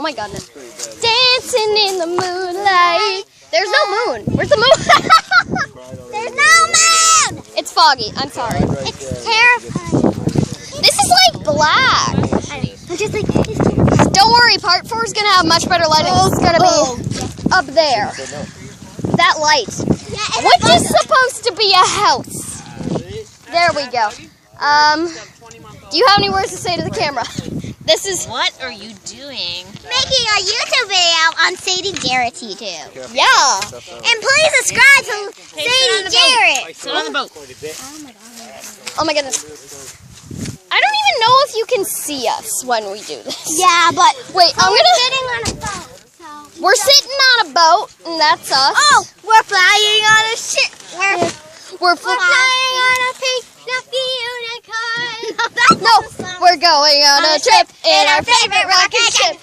my goodness. Dancing in the moonlight. There's no moon. Where's the moon? There's no moon! It's foggy. I'm sorry. It's terrifying. This is like black. I'm just like, it's terrifying. Don't worry, part 4 is going to have much better lighting. It's going to be up there. That light. Yeah, Which is supposed to be a house. There we go. Do you have any words to say to the camera? This is... What are you doing? making a YouTube video on Sadie Jarrett YouTube. Yeah. And please subscribe to Sadie Jarrett. Sit on the boat. Oh my goodness. I don't even know if you can see us when we do this. Yeah, but Wait, I'm we're gonna... sitting on a boat. So. We're sitting on a boat, and that's us. Oh, we're flying on a ship. We're Flying on a pink fluffy unicorn. No, we're going on a trip in our favorite rocket ship.